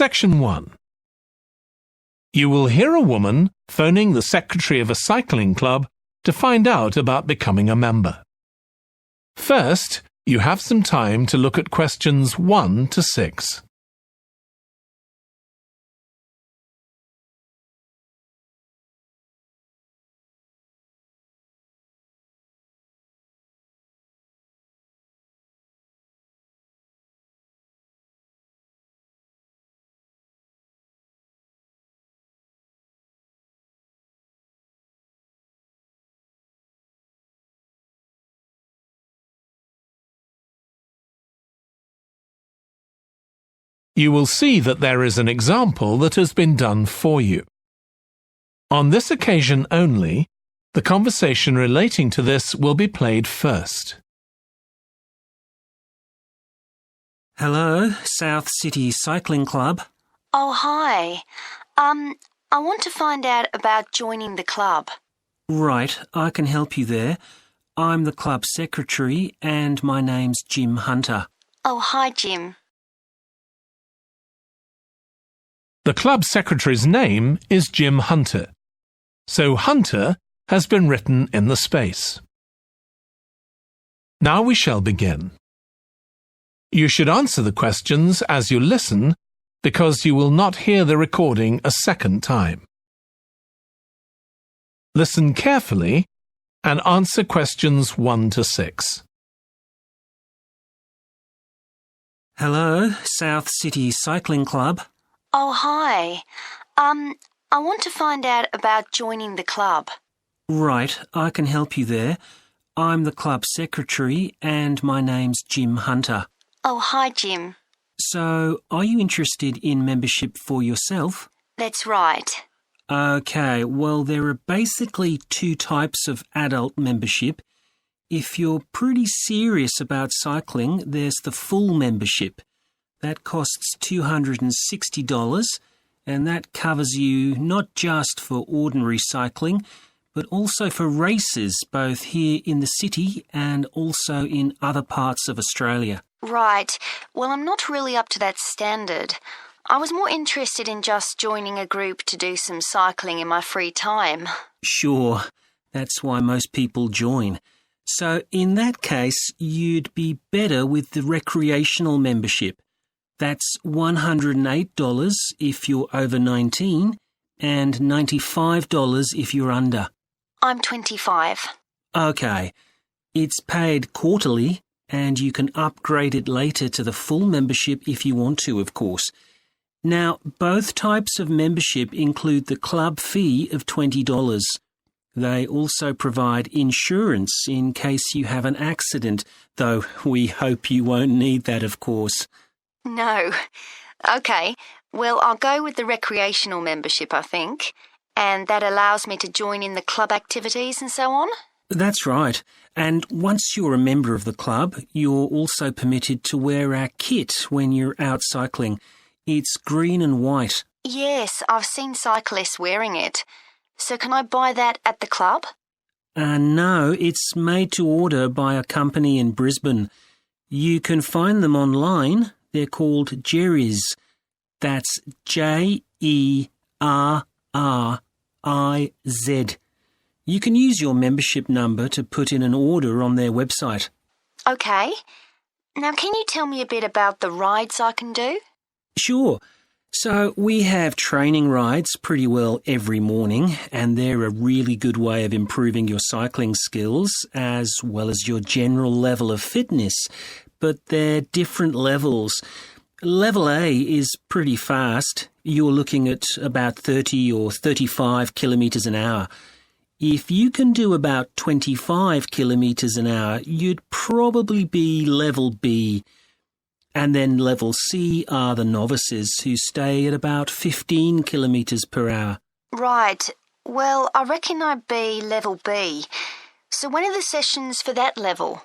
Section 1. You will hear a woman phoning the secretary of a cycling club to find out about becoming a member. First, you have some time to look at questions 1 to 6. You will see that there is an example that has been done for you. On this occasion only, the conversation relating to this will be played first. Hello, South City Cycling Club. Oh, hi. I want to find out about joining the club. Right, I can help you there. I'm the club secretary and my name's Jim Hunter. Oh, hi, Jim. The club secretary's name is Jim Hunter, so Hunter has been written in the space. Now we shall begin. You should answer the questions as you listen because you will not hear the recording a second time. Listen carefully and answer questions 1 to 6. Hello, South City Cycling Club. Oh, hi. I want to find out about joining the club. Right, I can help you there. I'm the club secretary and my name's Jim Hunter. Oh, hi, Jim. So, are you interested in membership for yourself? That's right. Okay, well, there are basically 2 types of adult membership. If you're pretty serious about cycling, there's the full membership. That costs $260, and that covers you not just for ordinary cycling, but also for races both here in the city and also in other parts of Australia. Right. Well, I'm not really up to that standard. I was more interested in just joining a group to do some cycling in my free time. Sure, that's why most people join. So in that case, you'd be better with the recreational membership. That's $108 if you're over 19 and $95 if you're under. I'm 25. Okay. It's paid quarterly and you can upgrade it later to the full membership if you want to, of course. Now, both types of membership include the club fee of $20. They also provide insurance in case you have an accident, though we hope you won't need that, of course. No. Okay, well, I'll go with the recreational membership, I think, and that allows me to join in the club activities and so on? That's right. And once you're a member of the club, you're also permitted to wear our kit when you're out cycling. It's green and white. Yes, I've seen cyclists wearing it. So can I buy that at the club? No, it's made to order by a company in Brisbane. You can find them online. They're called Jerry's. That's Jerriz. You can use your membership number to put in an order on their website. Okay. Now, can you tell me a bit about the rides I can do? Sure. So we have training rides pretty well every morning, and they're a really good way of improving your cycling skills as well as your general level of fitness. But they're different levels. Level A is pretty fast. You're looking at about 30 or 35 kilometres an hour. If you can do about 25 kilometres an hour, you'd probably be level B. And then level C are the novices who stay at about 15 kilometres per hour. Right. Well, I reckon I'd be level B. So when are the sessions for that level?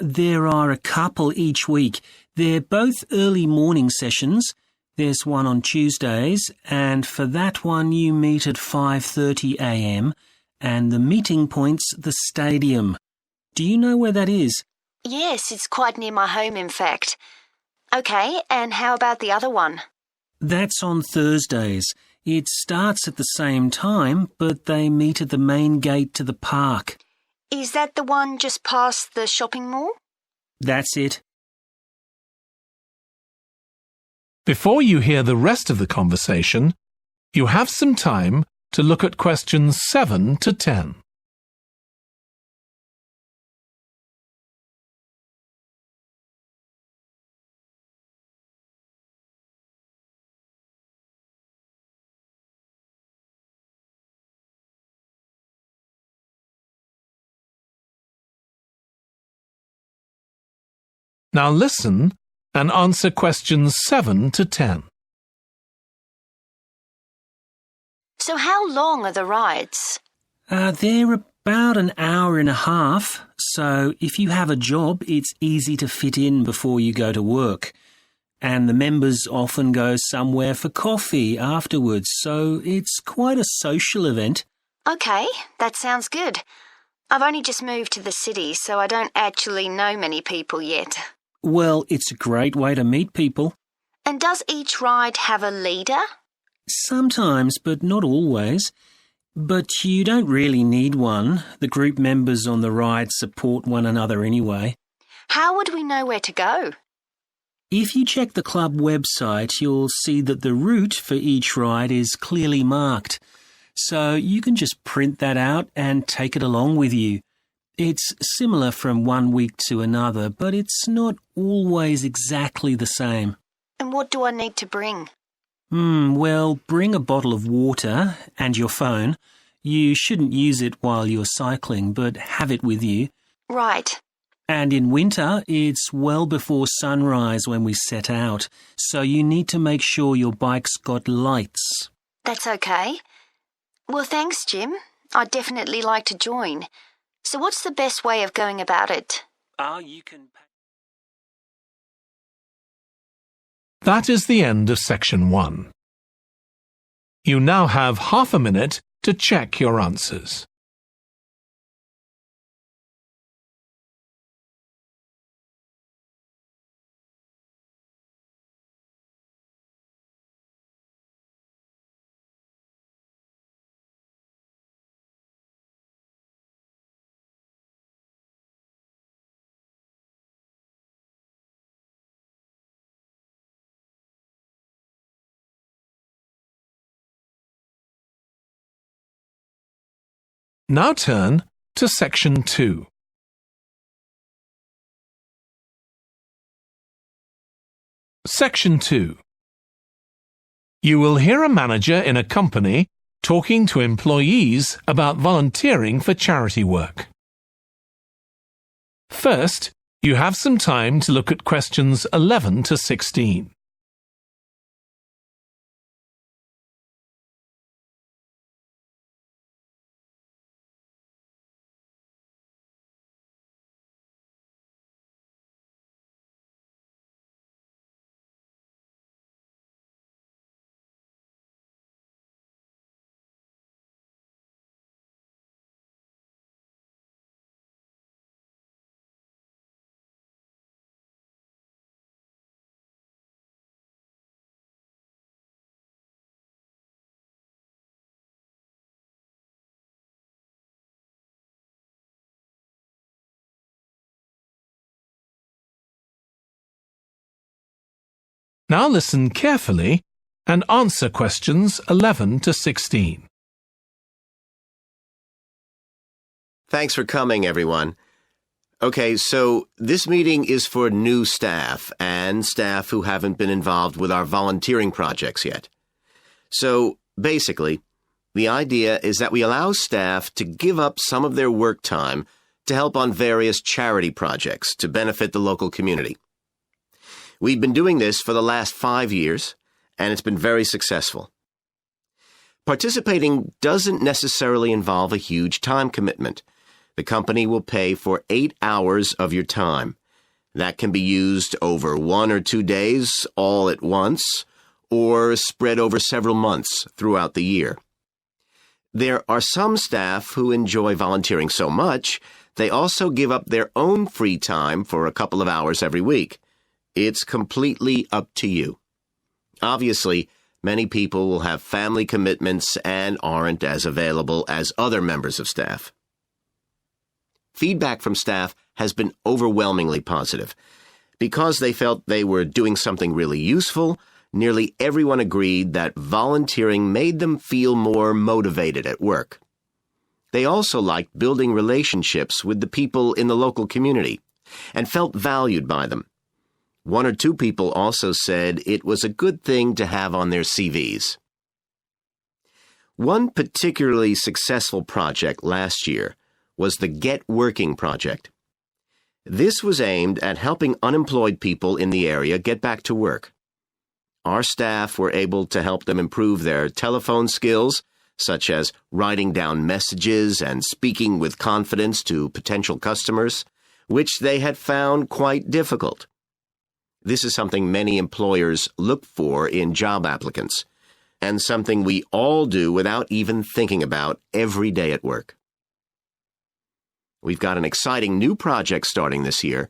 There are a couple each week. They're both early morning sessions. There's one on Tuesdays, and for that one you meet at 5:30 a.m, and the meeting point's the stadium. Do you know where that is? Yes, it's quite near my home, in fact. Okay, and how about the other one? That's on Thursdays. It starts at the same time, but they meet at the main gate to the park. Is that the one just past the shopping mall? That's it. Before you hear the rest of the conversation, you have some time to look at questions 7 to 10. Now listen and answer questions 7 to 10. So how long are the rides? They're about an hour and a half, so if you have a job, it's easy to fit in before you go to work. And the members often go somewhere for coffee afterwards, so it's quite a social event. Okay, that sounds good. I've only just moved to the city, so I don't actually know many people yet. Well, it's a great way to meet people. And does each ride have a leader? Sometimes, but not always. But you don't really need one. The group members on the ride support one another anyway. How would we know where to go? If you check the club website, you'll see that the route for each ride is clearly marked. So you can just print that out and take it along with you. It's similar from one week to another, but it's not always exactly the same. And what do I need to bring? Well, bring a bottle of water and your phone. You shouldn't use it while you're cycling, but have it with you. Right. And in winter, it's well before sunrise when we set out, so you need to make sure your bike's got lights. That's okay. Well, thanks, Jim. I'd definitely like to join. So what's the best way of going about it? That is the end of section 1. You now have half a minute to check your answers. Now turn to section 2. Section 2. You will hear a manager in a company talking to employees about volunteering for charity work. First, you have some time to look at questions 11 to 16. Now listen carefully and answer questions 11 to 16. Thanks for coming, everyone. Okay, so this meeting is for new staff and staff who haven't been involved with our volunteering projects yet. So, basically, the idea is that we allow staff to give up some of their work time to help on various charity projects to benefit the local community. We've been doing this for the last 5 years, and it's been very successful. Participating doesn't necessarily involve a huge time commitment. The company will pay for 8 hours of your time. That can be used over 1 or 2 days all at once, or spread over several months throughout the year. There are some staff who enjoy volunteering so much, they also give up their own free time for a couple of hours every week. It's completely up to you. Obviously, Many people will have family commitments and aren't as available as other members of staff. Feedback from staff has been overwhelmingly positive. Because they felt they were doing something really useful, nearly everyone agreed that volunteering made them feel more motivated at work. They also liked building relationships with the people in the local community and felt valued by them. One or two people also said it was a good thing to have on their CVs. One particularly successful project last year was the Get Working project. This was aimed at helping unemployed people in the area get back to work. Our staff were able to help them improve their telephone skills, such as writing down messages and speaking with confidence to potential customers, which they had found quite difficult. This is something many employers look for in job applicants, and something we all do without even thinking about every day at work. We've got an exciting new project starting this year.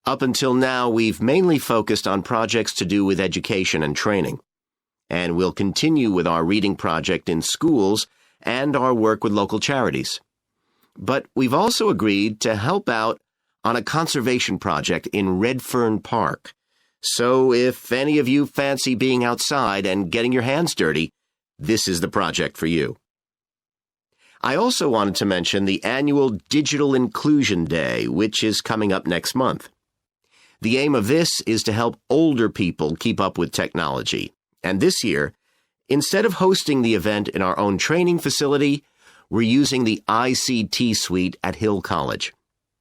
Up until now, we've mainly focused on projects to do with education and training. And we'll continue with our reading project in schools and our work with local charities. But we've also agreed to help out on a conservation project in Redfern Park. So if any of you fancy being outside and getting your hands dirty, this is the project for you. I also wanted to mention the annual Digital Inclusion Day, which is coming up next month. The aim of this is to help older people keep up with technology. And this year, instead of hosting the event in our own training facility, we're using the ICT suite at Hill College,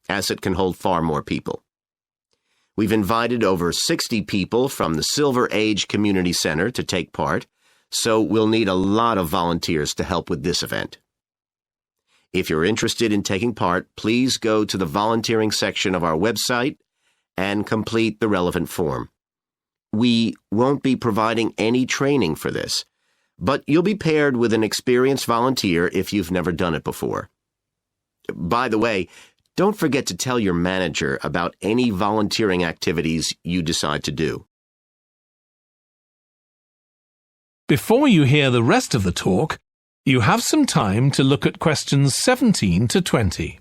as it can hold far more people. We've invited over 60 people from the Silver Age Community Center to take part, so we'll need a lot of volunteers to help with this event. If you're interested in taking part, please go to the volunteering section of our website and complete the relevant form. We won't be providing any training for this, but you'll be paired with an experienced volunteer if you've never done it before. By the way, don't forget to tell your manager about any volunteering activities you decide to do. Before you hear the rest of the talk, you have some time to look at questions 17 to 20.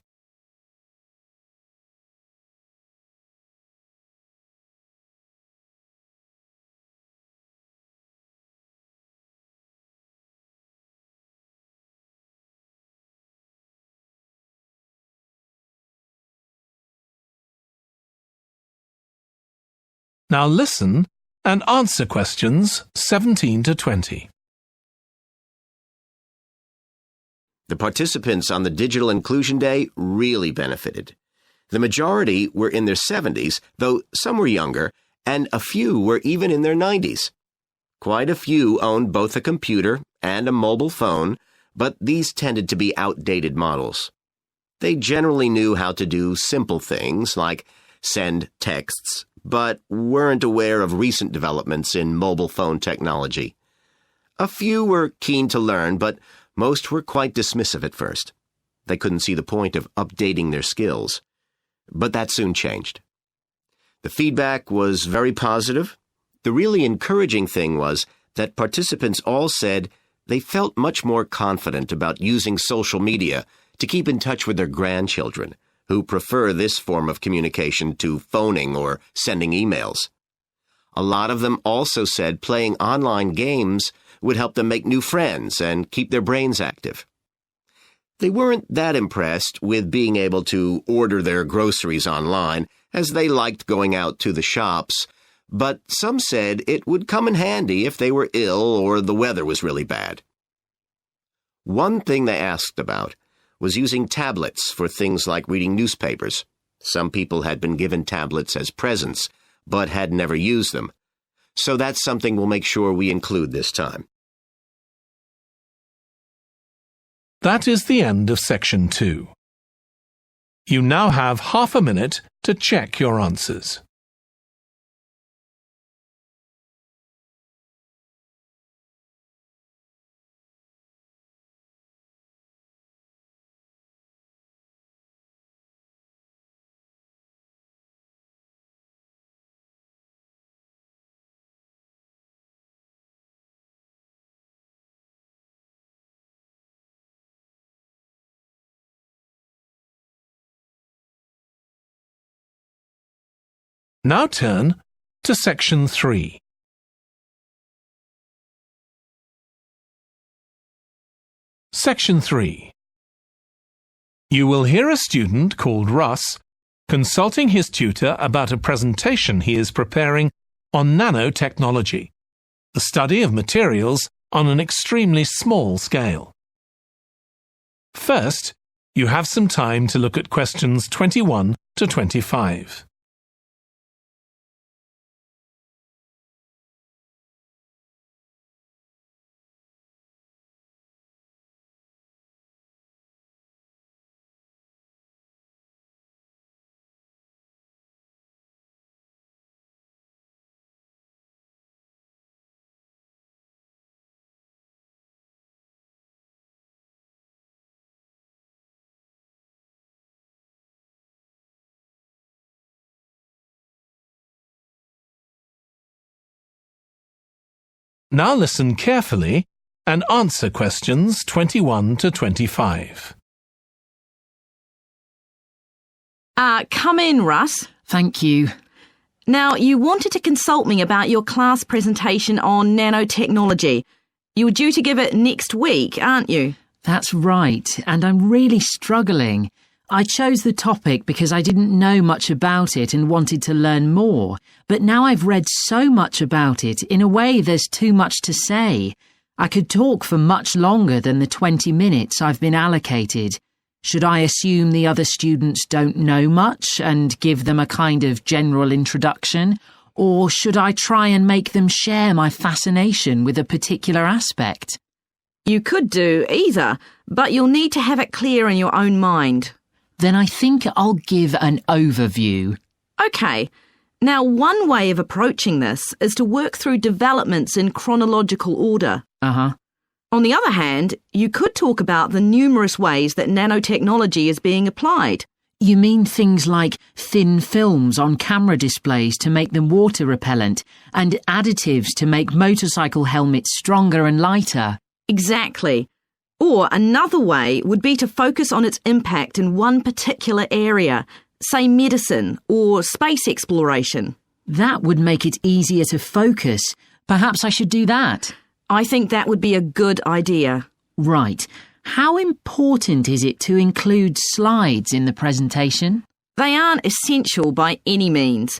Now listen and answer questions 17 to 20. The participants on the Digital Inclusion Day really benefited. The majority were in their 70s, though some were younger, and a few were even in their 90s. Quite a few owned both a computer and a mobile phone, but these tended to be outdated models. They generally knew how to do simple things like send texts, but weren't aware of recent developments in mobile phone technology. A few were keen to learn, but most were quite dismissive at first. They couldn't see the point of updating their skills. But that soon changed. The feedback was very positive. The really encouraging thing was that participants all said they felt much more confident about using social media to keep in touch with their grandchildren, who prefer this form of communication to phoning or sending emails. A lot of them also said playing online games would help them make new friends and keep their brains active. They weren't that impressed with being able to order their groceries online, as they liked going out to the shops, but some said it would come in handy if they were ill or the weather was really bad. One thing they asked about was using tablets for things like reading newspapers. Some people had been given tablets as presents, but had never used them. So that's something we'll make sure we include this time. That is the end of section 2. You now have half a minute to check your answers. Now turn to Section 3. Section 3. You will hear a student called Russ consulting his tutor about a presentation he is preparing on nanotechnology, the study of materials on an extremely small scale. First, you have some time to look at questions 21 to 25. Now listen carefully and answer questions 21 to 25. Come in, Russ. Thank you. Now, you wanted to consult me about your class presentation on nanotechnology. You were due to give it next week, aren't you? That's right, and I'm really struggling. I chose the topic because I didn't know much about it and wanted to learn more, but now I've read so much about it, in a way there's too much to say. I could talk for much longer than the 20 minutes I've been allocated. Should I assume the other students don't know much and give them a kind of general introduction, or should I try and make them share my fascination with a particular aspect? You could do either, but you'll need to have it clear in your own mind. Then I think I'll give an overview. OK. Now, one way of approaching this is to work through developments in chronological order. Uh-huh. On the other hand, you could talk about the numerous ways that nanotechnology is being applied. You mean things like thin films on camera displays to make them water repellent and additives to make motorcycle helmets stronger and lighter? Exactly. Or another way would be to focus on its impact in one particular area, say medicine or space exploration. That would make it easier to focus. Perhaps I should do that. I think that would be a good idea. Right. How important is it to include slides in the presentation? They aren't essential by any means,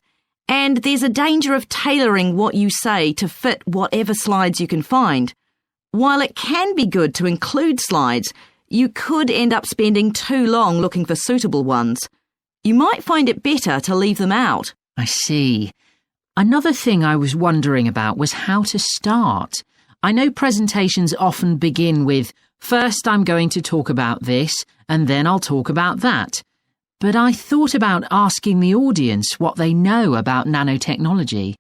and there's a danger of tailoring what you say to fit whatever slides you can find. While it can be good to include slides, you could end up spending too long looking for suitable ones. You might find it better to leave them out. I see. Another thing I was wondering about was how to start. I know presentations often begin with, first I'm going to talk about this, and then I'll talk about that. But I thought about asking the audience what they know about nanotechnology.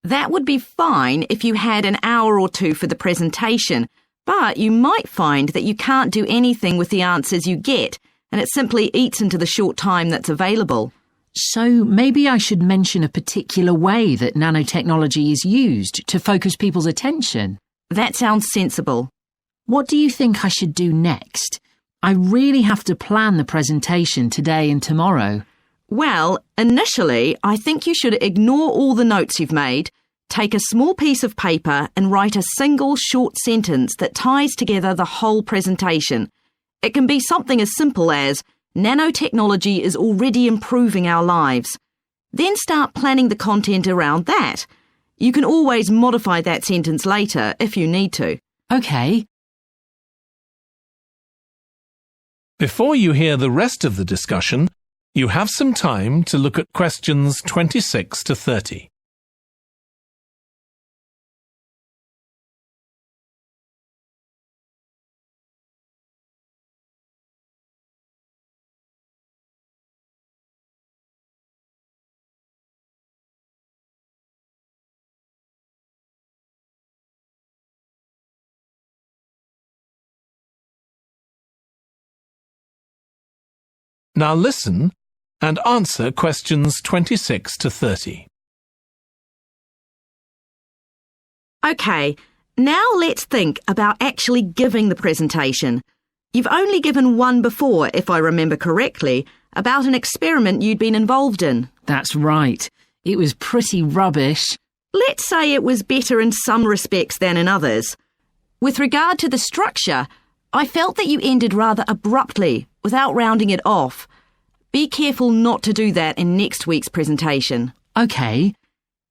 That would be fine if you had an hour or two for the presentation, but you might find that you can't do anything with the answers you get, and it simply eats into the short time that's available. So maybe I should mention a particular way that nanotechnology is used to focus people's attention. That sounds sensible. What do you think I should do next? I really have to plan the presentation today and tomorrow. Well, initially, I think you should ignore all the notes you've made, take a small piece of paper and write a single short sentence that ties together the whole presentation. It can be something as simple as, nanotechnology is already improving our lives. Then start planning the content around that. You can always modify that sentence later if you need to. OK. Before you hear the rest of the discussion, you have some time to look at questions 26 to 30. Now listen and answer questions 26 to 30. OK, now let's think about actually giving the presentation. You've only given one before, if I remember correctly, about an experiment you'd been involved in. That's right. It was pretty rubbish. Let's say it was better in some respects than in others. With regard to the structure, I felt that you ended rather abruptly, without rounding it off. Be careful not to do that in next week's presentation. OK.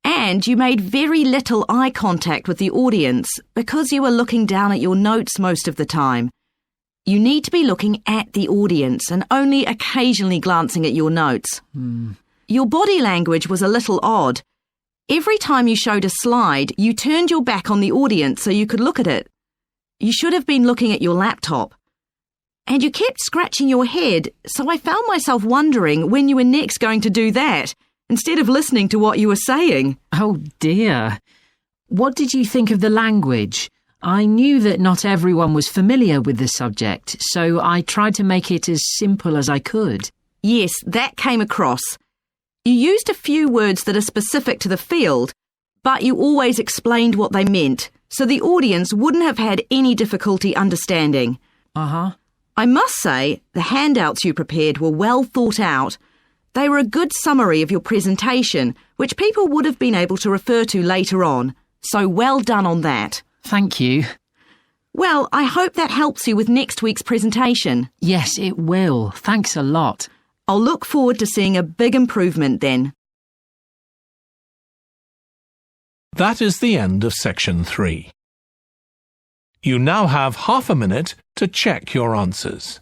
And you made very little eye contact with the audience because you were looking down at your notes most of the time. You need to be looking at the audience and only occasionally glancing at your notes. Your body language was a little odd. Every time you showed a slide, you turned your back on the audience so you could look at it. You should have been looking at your laptop. And you kept scratching your head, so I found myself wondering when you were next going to do that, instead of listening to what you were saying. Oh dear. What did you think of the language? I knew that not everyone was familiar with the subject, so I tried to make it as simple as I could. Yes, that came across. You used a few words that are specific to the field, but you always explained what they meant, so the audience wouldn't have had any difficulty understanding. Uh-huh. I must say, the handouts you prepared were well thought out. They were a good summary of your presentation, which people would have been able to refer to later on, so well done on that. Thank you. Well, I hope that helps you with next week's presentation. Yes, it will. Thanks a lot. I'll look forward to seeing a big improvement then. That is the end of section 3. You now have half a minute to check your answers.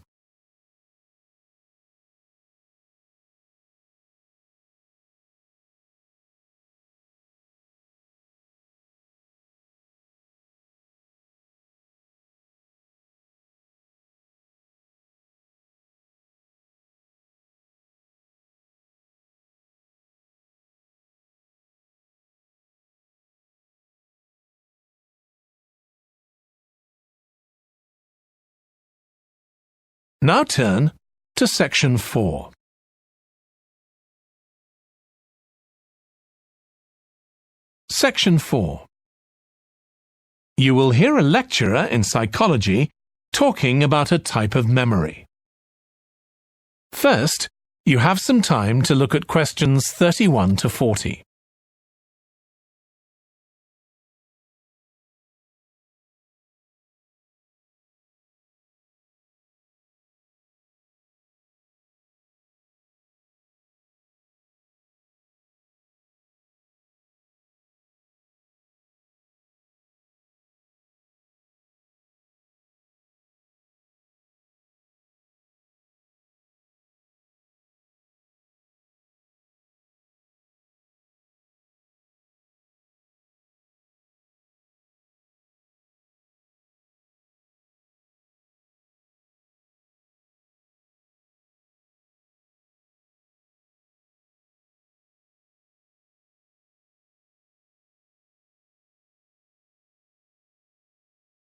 Now turn to section 4. Section 4. You will hear a lecturer in psychology talking about a type of memory. First, you have some time to look at questions 31 to 40.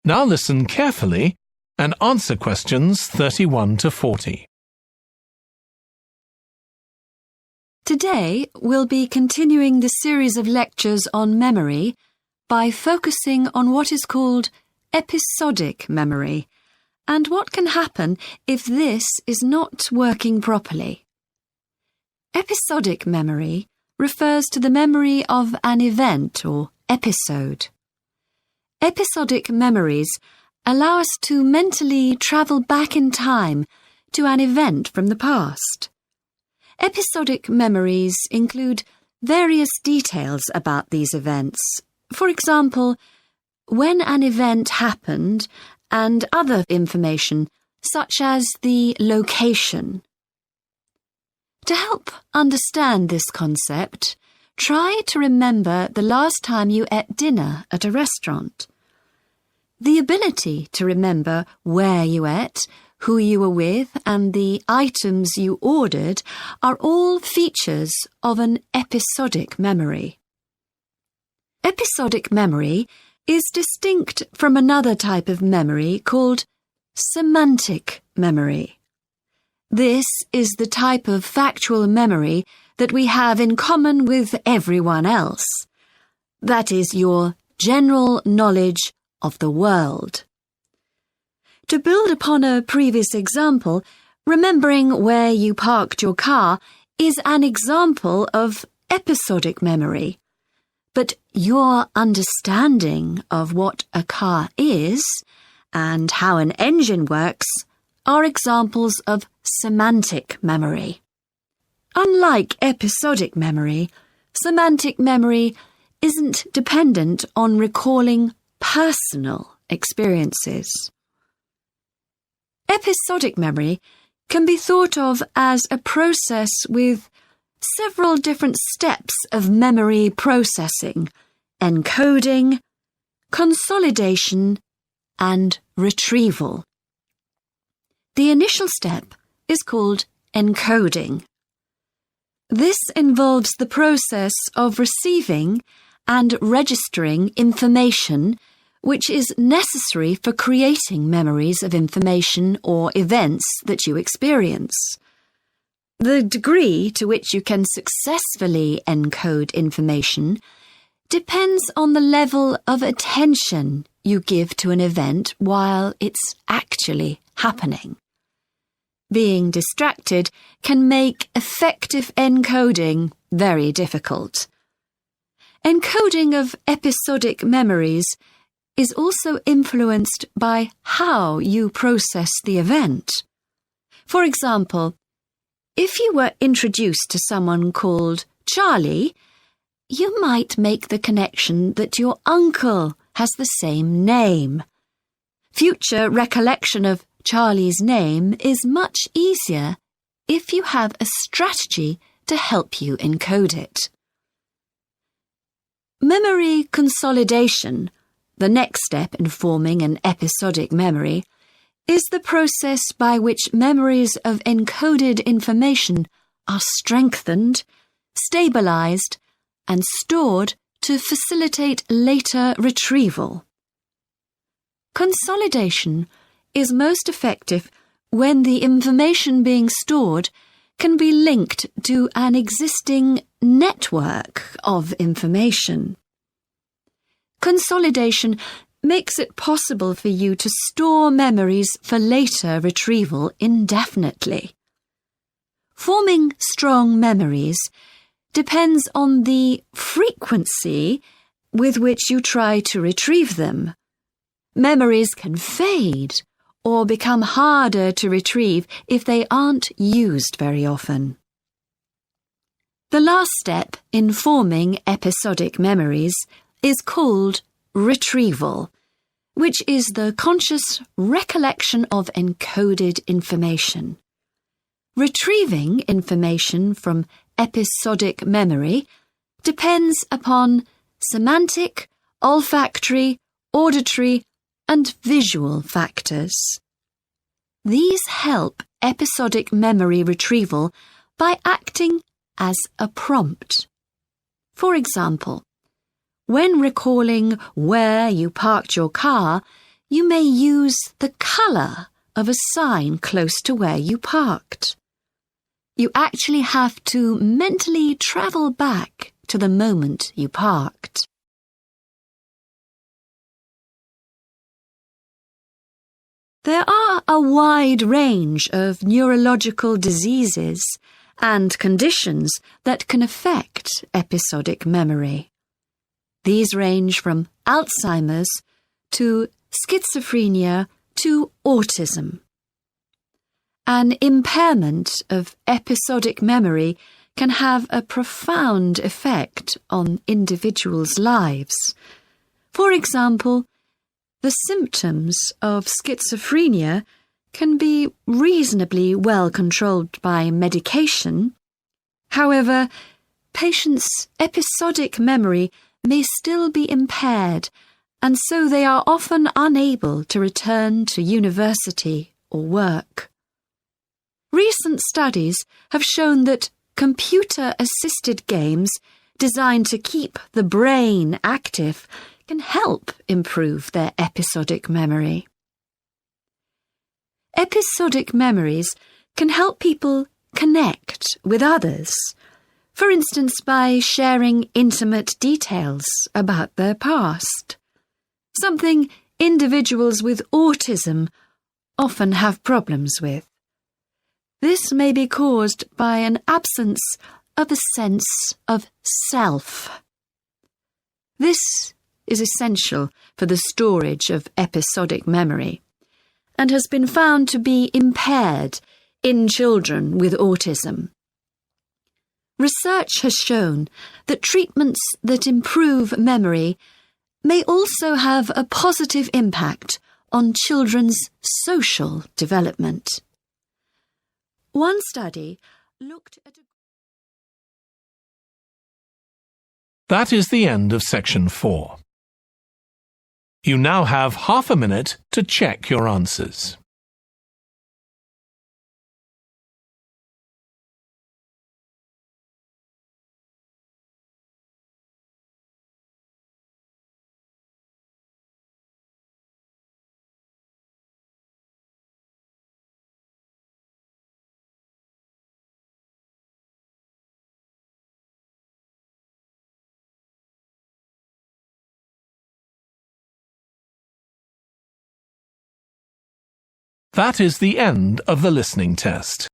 Now listen carefully and answer questions 31 to 40. Today, we'll be continuing the series of lectures on memory by focusing on what is called episodic memory and what can happen if this is not working properly. Episodic memory refers to the memory of an event or episode. Episodic memories allow us to mentally travel back in time to an event from the past. Episodic memories include various details about these events. For example, when an event happened and other information such as the location. To help understand this concept, try to remember the last time you ate dinner at a restaurant. The ability to remember where you ate, who you were with, and the items you ordered are all features of an episodic memory. Episodic memory is distinct from another type of memory called semantic memory. This is the type of factual memory that we have in common with everyone else. That is your general knowledge of the world. To build upon a previous example, remembering where you parked your car is an example of episodic memory, but your understanding of what a car is and how an engine works are examples of semantic memory. Unlike episodic memory, semantic memory isn't dependent on recalling personal experiences. Episodic memory can be thought of as a process with several different steps of memory processing, encoding, consolidation, and retrieval. The initial step is called encoding. This involves the process of receiving and registering information which is necessary for creating memories of information or events that you experience. The degree to which you can successfully encode information depends on the level of attention you give to an event while it's actually happening. Being distracted can make effective encoding very difficult. Encoding of episodic memories is also influenced by how you process the event. For example, if you were introduced to someone called Charlie, you might make the connection that your uncle has the same name. Future recollection of Charlie's name is much easier if you have a strategy to help you encode it. Memory consolidation, the next step in forming an episodic memory, is the process by which memories of encoded information are strengthened, stabilized, and stored to facilitate later retrieval. Consolidation is most effective when the information being stored can be linked to an existing network of information. Consolidation makes it possible for you to store memories for later retrieval indefinitely. Forming strong memories depends on the frequency with which you try to retrieve them. Memories can fade or become harder to retrieve if they aren't used very often. The last step in forming episodic memories is called retrieval, which is the conscious recollection of encoded information. Retrieving information from episodic memory depends upon semantic, olfactory, auditory, and visual factors. These help episodic memory retrieval by acting as a prompt. For example, when recalling where you parked your car, you may use the colour of a sign close to where you parked. You actually have to mentally travel back to the moment you parked. There are a wide range of neurological diseases and conditions that can affect episodic memory. These range from Alzheimer's to schizophrenia to autism. An impairment of episodic memory can have a profound effect on individuals' lives. For example, the symptoms of schizophrenia can be reasonably well controlled by medication. However, patients' episodic memory may still be impaired, and so they are often unable to return to university or work. Recent studies have shown that computer-assisted games designed to keep the brain active can help improve their episodic memory. Episodic memories can help people connect with others, for instance by sharing intimate details about their past, something individuals with autism often have problems with. This may be caused by an absence of a sense of self. This is essential for the storage of episodic memory and has been found to be impaired in children with autism. Research has shown that treatments that improve memory may also have a positive impact on children's social development. One study looked at That is the end of section 4. You now have half a minute to check your answers. That is the end of the listening test.